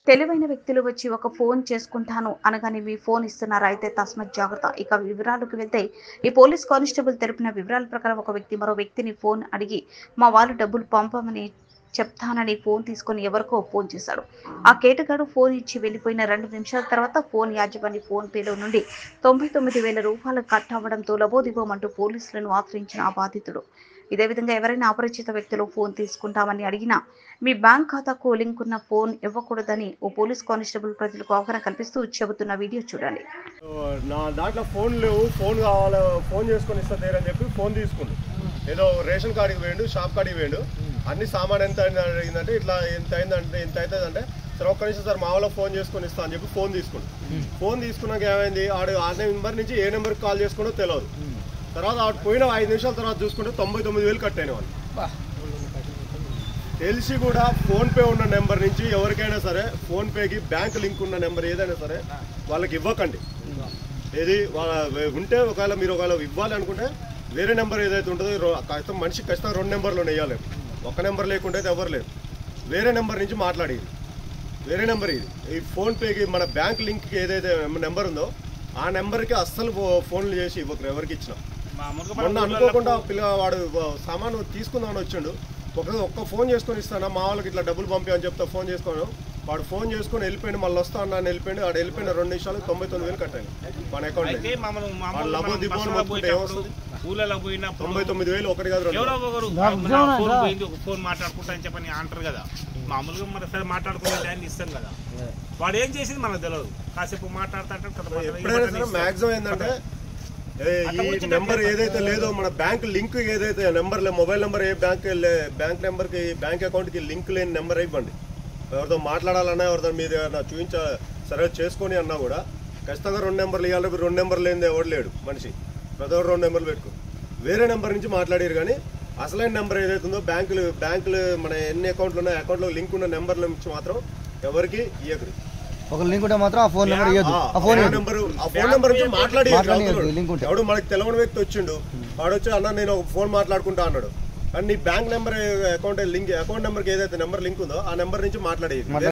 తెలివైన వ్యక్తులు వచ్చి ఒక ఫోన్ చేసుకుంటాను అనగానే మీ ఫోన్ ఇస్తున్నారా? అయితే తస్మత్ జాగ్రత్త. ఇక వివరాలకు వెళ్తే ఈ పోలీస్ కానిస్టేబుల్ తెలిపిన వివరాల ప్రకారం ఒక వ్యక్తి మరో వ్యక్తిని ఫోన్ అడిగి మా వాళ్ళు డబ్బులు పంపమని చెప్తానని ఫోన్ తీసుకొని ఎవరికో ఫోన్ చేశాడు. ఆ కేటగాడు ఫోన్ ఇచ్చి వెళ్లిపోయిన 2 నిమిషాల తర్వాత ఫోన్ యాజమాని ఫోన్ పేలో నుండి 99,000 రూపాయలు కట్ అవ్వడంతో లబోదిబోమంటూ పోలీసులను ఆశ్రయించిన ఆ బాధితుడు. ఇదే విధంగా ఎవరైనా అపరిచిత వ్యక్తులు ఫోన్ తీసుకుంటామని అడిగినా మీ బ్యాంక్ ఖాతాకు లింక్ ఉన్న ఫోన్ ఇవ్వకూడదని ఓ పోలీస్ కానిస్టేబుల్ ప్రజలకు అవగాహన కల్పిస్తూ చెబుతున్న వీడియో చూడండి. నా దాంట్లో ఫోన్ లేవు, ఫోన్ కావాలి, ఫోన్ చేసుకొని ఇస్తాను అని చెప్పి ఫోన్ తీసుకుండు. ఏదో రేషన్ కార్డుకి వేయండు, షాప్ కార్డుకి వేయండు. అన్ని సామాన్ ఎంత అయిందంటే ఇట్లా ఎంత అయిందంటే ఎంత అవుతుందంటే సార్ ఒక్క నిమిషం సార్ మా వాళ్ళ ఫోన్ చేసుకొని ఇస్తా అని చెప్పి ఫోన్ తీసుకుండు. ఫోన్ తీసుకున్నాక ఏమైంది, ఆడు ఆ నెంబర్ నుంచి ఏ నెంబర్కి కాల్ చేసుకుంటో తెలియదు. తర్వాత ఆడు పోయిన 5 నిమిషాల తర్వాత చూసుకుంటే 99,000 కట్ అయిన వాళ్ళు. తెలిసి కూడా ఫోన్పే ఉన్న నెంబర్ నుంచి ఎవరికైనా సరే ఫోన్పేకి బ్యాంక్ లింక్ ఉన్న నెంబర్ ఏదైనా సరే వాళ్ళకి ఇవ్వకండి. ఏది ఉంటే ఒకవేళ మీరు ఒకవేళ ఇవ్వాలి అనుకుంటే వేరే నెంబర్ ఏదైతే ఉంటుందో మనిషికి ఖచ్చితంగా 2 నెంబర్లు వేయాలి. ఒక నెంబర్ లేకుంటే అయితే ఎవరు లేరు. వేరే నెంబర్ నుంచి మాట్లాడేది, వేరే నెంబర్ ఇది. ఈ ఫోన్పేకి మన బ్యాంక్ లింక్కి ఏదైతే నెంబర్ ఉందో ఆ నెంబర్కి అస్సలు ఫోన్లు చేసి ఇవ్వరు ఎవరికి ఇచ్చినా. మొన్న అనుకోకుండా పిల్లవాడు సామాను తీసుకుందామని వచ్చిండు. ఒక్క ఫోన్ చేసుకొని ఇస్తాను మా వాళ్ళకి ఇట్లా డబ్బులు పంపి అని చెప్తా ఫోన్ చేసుకోను. వాడు ఫోన్ చేసుకొని వెళ్ళిపోయింది, మళ్ళీ వస్తా అన్నాను వెళ్ళిపోయింది. వాడు వెళ్ళిపోయిన 2 నిమిషాలు 99,000 కట్టాను మన అకౌంట్. 99,000 ఒకటి కాదు ఫోన్ మాట్లాడుకుంటా అని చెప్పని అంటారు కదా. మామూలుగా మన సరే మాట్లాడుకునే ఆయన ఇస్తాం కదా. వాడు ఏం చేసింది మనకు తెలియదు. కాసేపు మాట్లాడుతుంటే ఎప్పుడైనా సరే మ్యాక్సిమం ఏంటంటే ఈ నెంబర్ ఏదైతే లేదో మన బ్యాంక్ లింక్ ఏదైతే నెంబర్ మొబైల్ నెంబర్ ఏ బ్యాంక్ నెంబర్కి బ్యాంక్ అకౌంట్కి లింక్ లేని నెంబర్ ఇవ్వండి. ఎవరితో మాట్లాడాలన్నా ఎవరితో మీరు సరే చేసుకొని అన్నా కూడా ఖచ్చితంగా 2 నెంబర్లు ఇవ్వాలి. 2 నెంబర్లు లేనిది ఎవరు లేడు మనిషి. ప్రతి ఒక్కరు 2 నెంబర్లు పెట్టుకో. వేరే నెంబర్ నుంచి మాట్లాడారు కానీ అసలైన నెంబర్ ఏదైతే ఉందో బ్యాంకులు మన ఎన్ని అకౌంట్లు ఉన్నాయో అకౌంట్లో లింక్ ఉన్న నెంబర్ల నుంచి మాత్రం ఎవరికి ఇవ్వకరు. ఒక లింక్ ఉంటే మాత్రం ఆ ఫోన్ నెంబర్ ఇవ్వదు. ఆ ఫోన్ నెంబర్ నుంచి మాట్లాడి ఎవడు మనకి తెలియని వ్యక్తి వచ్చిండు. వాడు వచ్చి అన్న నేను ఒక ఫోన్ మాట్లాడుకుంటా అన్నాడు. కానీ నీ బ్యాంక్ నెంబర్ అకౌంట్ నెంబర్కి ఏదైతే నెంబర్ లింక్ ఉందో ఆ నెంబర్ నుంచి మాట్లాడేది.